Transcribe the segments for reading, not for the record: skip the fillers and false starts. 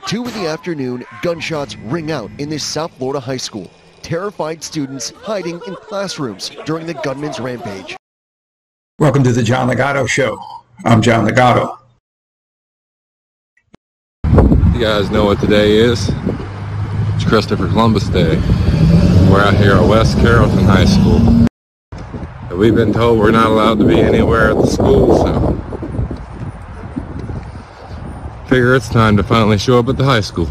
At 2 in the afternoon, gunshots ring out in this South Florida high school. Terrified students hiding in classrooms during the gunman's rampage. Welcome to the John Ligato Show. I'm John Ligato. You guys know what today is? It's Christopher Columbus Day. We're out here at West Carrollton High School. And we've been told we're not allowed to be anywhere at the school, so figure it's time to finally show up at the high school.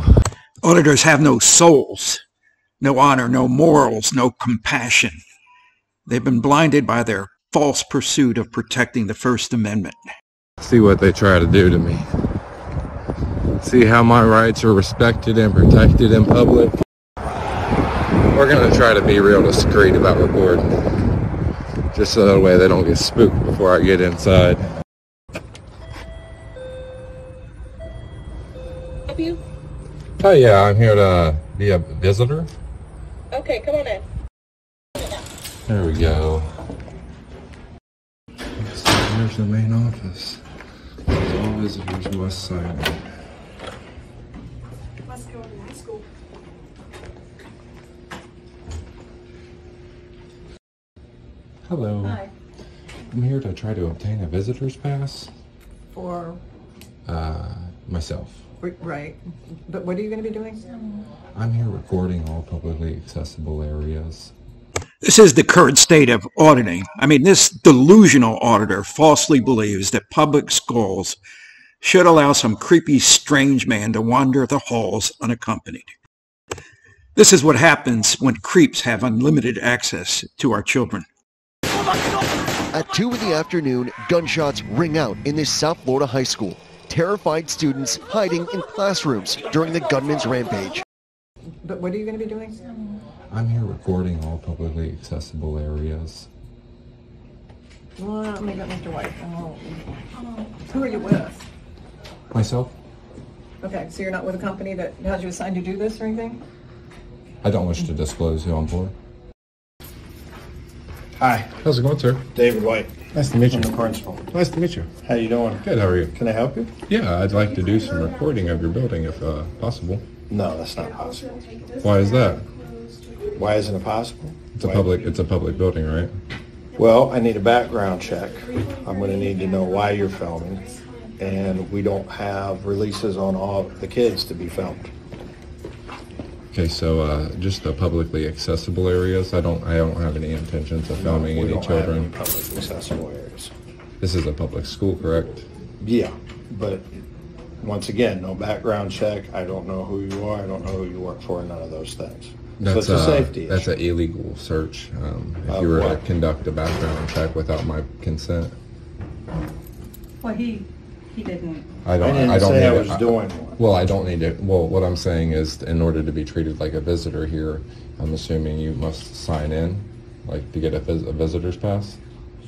Auditors have no souls, no honor, no morals, no compassion. They've been blinded by their false pursuit of protecting the First Amendment. See what they try to do to me. See how my rights are respected and protected in public. We're going to try to be real discreet about recording, just so that way they don't get spooked before I get inside. Help you? Oh yeah, I'm here to be a visitor. Okay, come on in. There we go. So here's the main office. All visitors must sign in. Let's go to high school. Hello. Hi. I'm here to try to obtain a visitor's pass. For? Myself. Right. But what are you going to be doing? I'm here recording all publicly accessible areas. This is the current state of auditing. This delusional auditor falsely believes that public schools should allow some creepy, strange man to wander the halls unaccompanied. This is what happens when creeps have unlimited access to our children. At 2 in the afternoon, gunshots ring out in this South Florida high school. Terrified students hiding in classrooms during the gunman's rampage. But what are you going to be doing? I'm here recording all publicly accessible areas. Well, let me get Mr. White. Who are you with? Myself? Okay, so you're not with a company that has you assigned to do this or anything? I don't wish to disclose who I'm for. Hi, How's it going, sir? David White. Nice to meet you. I'm the principal. Nice to meet you. How you doing? Good, how are you? Can I help you? Yeah, I'd like to do some recording of your building if possible. No, that's not possible. Why is that? Why isn't it possible? It's a public building, right? Well, I need a background check. I'm going to need to know why you're filming, and we don't have releases on all the kids to be filmed. Okay, so just the publicly accessible areas. I don't have any intentions of filming We any don't children. have any public accessible areas. This is a public school, correct? Yeah, but once again, no background check. I don't know who you are. I don't know who you work for. None of those things. So it's a safety That's issue. an illegal search. If you were to what? conduct a background check without my consent. Well, he didn't. I didn't say I was doing one. Well, I don't need it. Well, what I'm saying is, in order to be treated like a visitor here, I'm assuming you must sign in, like to get a visitor's pass.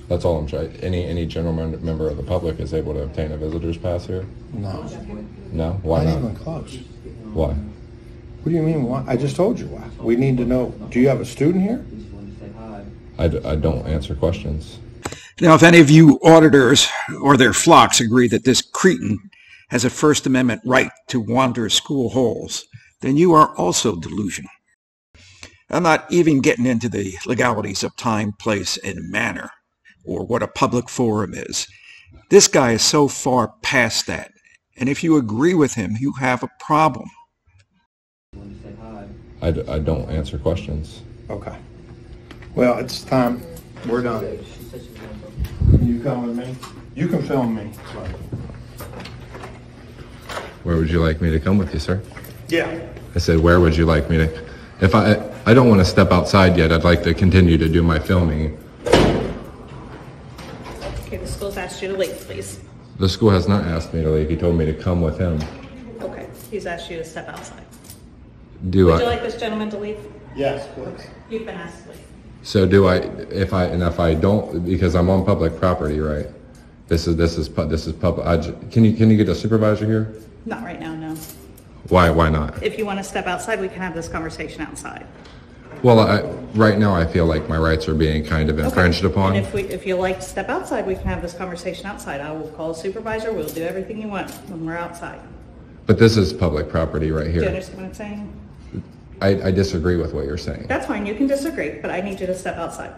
That's all I'm trying. Any general member of the public is able to obtain a visitor's pass here. No, No, why not not? even close. Why? What do you mean, why? I just told you why. We need to know, do you have a student here? I don't answer questions. Now, if any of you auditors or their flocks agree that this cretin has a First Amendment right to wander school halls, then you are also delusional. I'm not even getting into the legalities of time, place, and manner, or what a public forum is. This guy is so far past that, and if you agree with him, you have a problem. I don't answer questions. Okay. Well, it's time. We're done. Can you come with me? You can film me. Where would you like me to come with you, sir? Yeah. I said, where would you like me to? If I don't want to step outside yet. I'd like to continue to do my filming. Okay, the school's asked you to leave, please. The school has not asked me to leave. He told me to come with him. Okay, he's asked you to step outside. Would Do you I? like this gentleman to leave? Yes, please. You've been asked to leave. So do I? If I don't, because I'm on public property, right? This is public. Can you get a supervisor here? Not right now, no. Why not? If you want to step outside, we can have this conversation outside. Well, right now I feel like my rights are being kind of infringed upon. And if you like to step outside, we can have this conversation outside. I will call a supervisor. We'll do everything you want when we're outside. But this is public property right Do you here. understand what I'm saying? I disagree with what you're saying. That's fine, you can disagree, but I need you to step outside.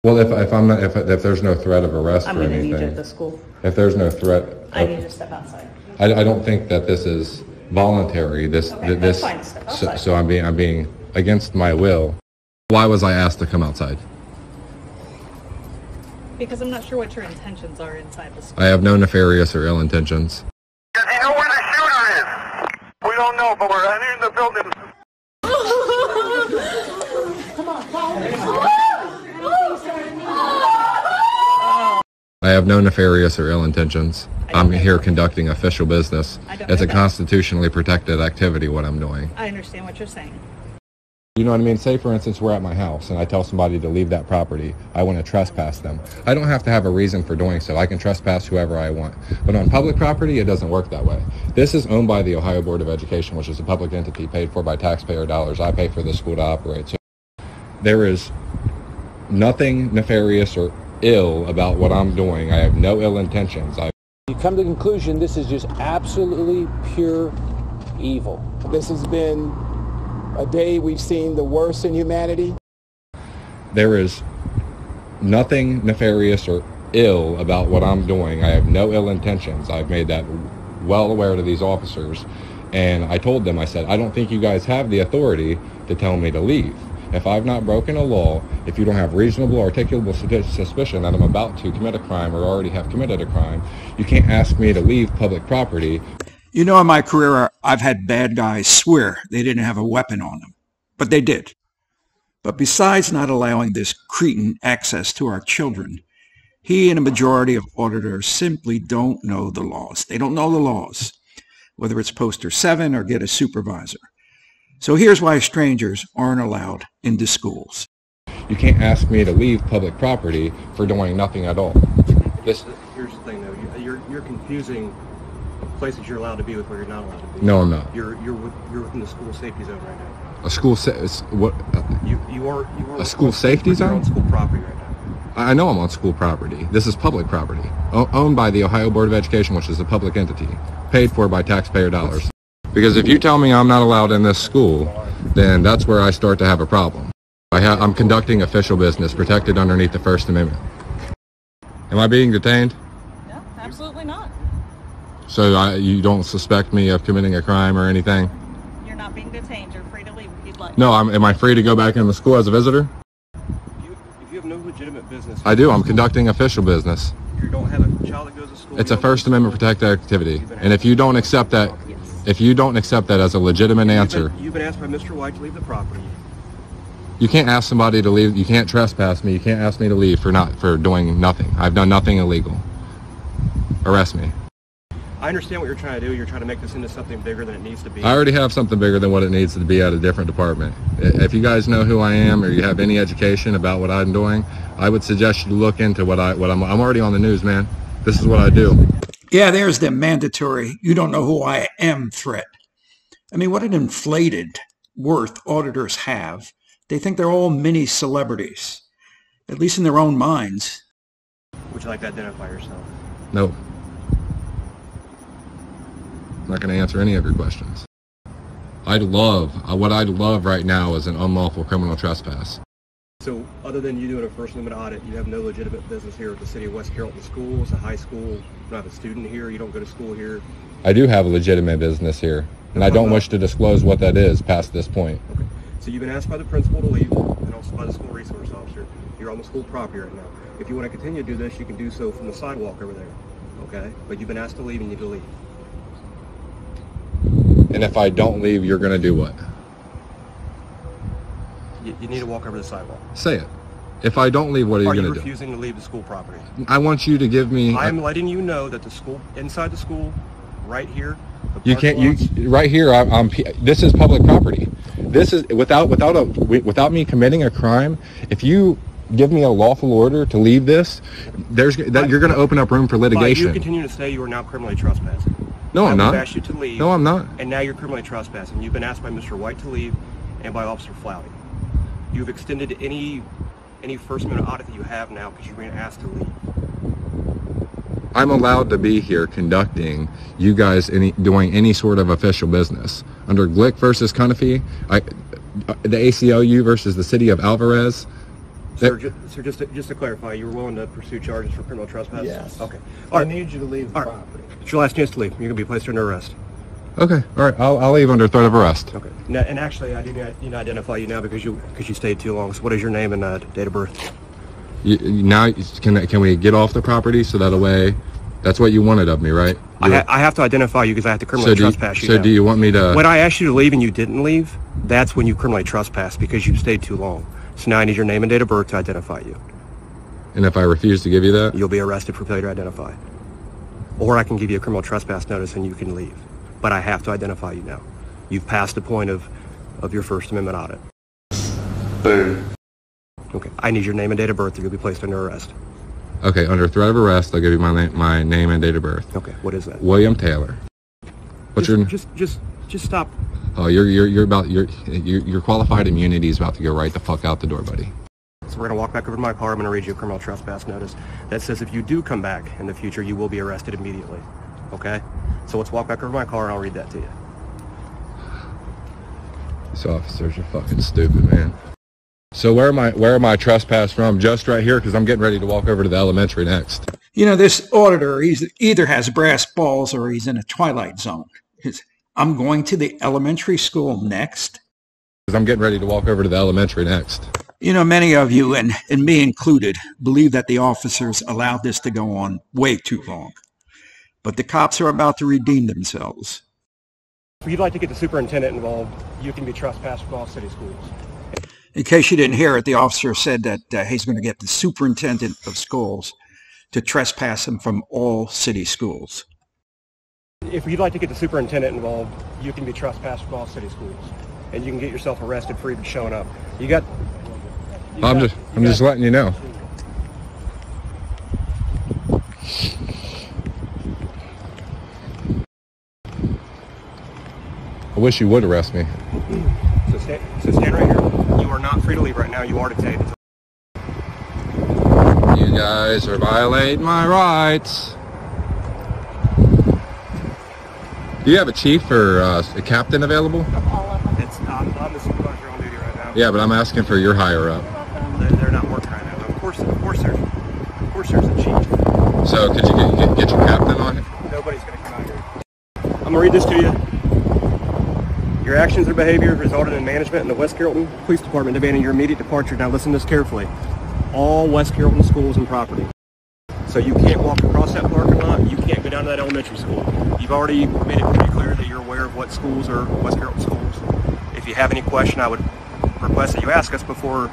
Well, if there's no threat of arrest I'm or gonna need you at anything, the school. if there's no threat, I need you to step outside. I don't think that this is voluntary. Okay, that's fine. Step outside. So I'm being against my will. Why was I asked to come outside? Because I'm not sure what your intentions are inside the school. I have no nefarious or ill intentions. Does he know where the shooter is? We don't know, but we're entering the building. I have no nefarious or ill intentions. I'm here conducting official business. It's a constitutionally protected activity, what I'm doing. I understand what you're saying. You know what I mean? Say, for instance, we're at my house and I tell somebody to leave that property. I want to trespass them. I don't have to have a reason for doing so. I can trespass whoever I want. But on public property, it doesn't work that way. This is owned by the Ohio Board of Education, which is a public entity paid for by taxpayer dollars. I pay for the school to operate. So there is nothing nefarious or ill about what I'm doing. I have no ill intentions. You come to the conclusion this is just absolutely pure evil. This has been a day we've seen the worst in humanity. There is nothing nefarious or ill about what I'm doing. I have no ill intentions. I've made that well aware to these officers. And I told them, I said, I don't think you guys have the authority to tell me to leave. If I've not broken a law, if you don't have reasonable, articulable suspicion that I'm about to commit a crime or already have committed a crime, you can't ask me to leave public property. You know, in my career, I've had bad guys swear they didn't have a weapon on them, but they did. But besides not allowing this cretin access to our children, he and a majority of auditors simply don't know the laws. They don't know the laws, whether it's Poster 7 or get a supervisor. So here's why strangers aren't allowed into schools. You can't ask me to leave public property for doing nothing at all. Here's the thing, though. You're confusing places you're allowed to be with where you're not allowed to be. No, I'm not. You're within the school safety zone right now. A school what? You are a school safety zone? You're on school property right now. I know I'm on school property. This is public property, owned by the Ohio Board of Education, which is a public entity, paid for by taxpayer dollars. Because if you tell me I'm not allowed in this school, then that's where I start to have a problem. I'm conducting official business protected underneath the First Amendment. Am I being detained? No, absolutely not. So you don't suspect me of committing a crime or anything? You're not being detained. You're free to leave if you'd like. No, am I free to go back in the school as a visitor? If you have no legitimate business... I do. I'm conducting official business. You don't have a child that goes to school... It's a First Amendment protected activity. And if you don't accept that... If you don't accept that as a legitimate answer... You've been asked by Mr. White to leave the property. You can't ask somebody to leave. You can't trespass me. You can't ask me to leave for doing nothing. I've done nothing illegal. Arrest me. I understand what you're trying to do. You're trying to make this into something bigger than it needs to be. I already have something bigger than what it needs to be at a different department. If you guys know who I am or you have any education about what I'm doing, I would suggest you look into what I'm already on the news, man. This is what I do. Yeah, there's the mandatory "you don't know who I am" threat. I mean, what an inflated worth auditors have. They think they're all mini celebrities, at least in their own minds. Would you like to identify yourself? No. I'm not going to answer any of your questions. What I'd love right now is an unlawful criminal trespass. So, other than you doing a First Amendment audit, you have no legitimate business here at the City of West Carrollton School. It's a high school. You don't have a student here. You don't go to school here. I do have a legitimate business here, and I don't wish to disclose what that is past this point. Okay. So you've been asked by the principal to leave, and also by the school resource officer. You're on the school property right now. If you want to continue to do this, you can do so from the sidewalk over there. Okay? But you've been asked to leave, and you need to leave. And if I don't leave, you're going to do what? You need to walk over the sidewalk. Say it. If I don't leave, what are you going to do? Are you refusing to leave the school property? I want you to give me... I'm letting you know that the school, inside the school, right here... You can't... right here, this is public property. This is... Without me committing a crime, if you give me a lawful order to leave this, you're going to open up room for litigation. By you continue to stay, you are now criminally trespassing. No, I'm not. I've asked you to leave. No, I'm not. And now you're criminally trespassing. You've been asked by Mr. White to leave and by Officer Flouty. You've extended any First Amendment audit that you have now because you've been asked to leave. And if I don't leave, what are you going to do? You need to walk over the sidewalk. Okay? But you've been asked by Mr. White to leave, and by Officer Flouty. You've extended any First Amendment audit that you have now because you've been asked to leave. I'm allowed to be here conducting you guys doing any sort of official business. Under Glick versus Cunniffe, the ACLU versus the city of Alvarez. Sir, just to clarify, you were willing to pursue charges for criminal trespass? Yes. Okay. I need you to leave the property. It's your last chance to leave. You're going to be placed under arrest. Okay, all right. I'll leave under threat of arrest. Okay. Now, and actually, I didn't identify you now because you stayed too long. So what is your name and date of birth? Now, can we get off the property so that way? That's what you wanted of me, right? I have to identify you because I have to criminally trespass you. So do you want me to... When I asked you to leave and you didn't leave, that's when you criminally trespass because you stayed too long. So now I need your name and date of birth to identify you. And if I refuse to give you that? You'll be arrested for failure to identify. Or I can give you a criminal trespass notice and you can leave. But I have to identify you now. You've passed the point of your First Amendment audit. Boom. Okay. I need your name and date of birth or you'll be placed under arrest. Okay, under threat of arrest, I'll give you my name and date of birth. Okay, what is that? William Taylor. What's your... Just stop. Oh, your qualified immunity is about to go right the fuck out the door, buddy. So we're gonna walk back over to my car. I'm gonna read you a criminal trespass notice that says if you do come back in the future, you will be arrested immediately. Okay? So let's walk back over to my car and I'll read that to you. These officers are fucking stupid, man. So where am I trespassed from? Just right here, because I'm getting ready to walk over to the elementary next. You know, this auditor, he either has brass balls or he's in a twilight zone. I'm going to the elementary school next. Because I'm getting ready to walk over to the elementary next. You know, many of you, and me included, believe that the officers allowed this to go on way too long. But the cops are about to redeem themselves. If you'd like to get the superintendent involved, you can be trespassed from all city schools. In case you didn't hear it, the officer said that he's going to get the superintendent of schools to trespass him from all city schools. If you'd like to get the superintendent involved, you can be trespassed from all city schools. And you can get yourself arrested for even showing up. I'm just letting you know. I wish you would arrest me. So stand right here. You are not free to leave right now. You are detained. You guys are violating my rights. Do you have a chief or a captain available? I'm the supervisor on duty right now. Yeah, but I'm asking for your higher up. They're not working right now. Of course there's a chief. So could you get your captain on it? Nobody's going to come out here. I'm going to read this to you. Your actions or behavior resulted in management and the West Carrollton Police Department demanding your immediate departure. Now listen to this carefully. All West Carrollton schools and property. So you can't walk across that parking lot. You can't go down to that elementary school. You've already made it pretty clear that you're aware of what schools are West Carrollton schools. If you have any question, I would request that you ask us before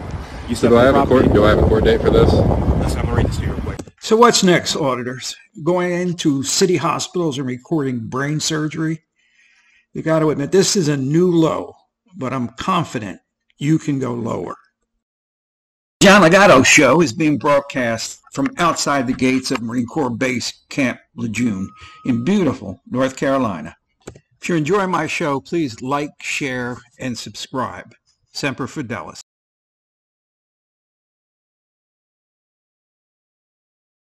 you step on the property. Do I have a court date for this? Listen, I'm going to read this to you real quick. So what's next, auditors? Going into city hospitals and recording brain surgery? You got to admit, this is a new low, but I'm confident you can go lower. John Ligato Show is being broadcast from outside the gates of Marine Corps Base Camp Lejeune in beautiful North Carolina. If you're enjoying my show, please like, share, and subscribe. Semper Fidelis.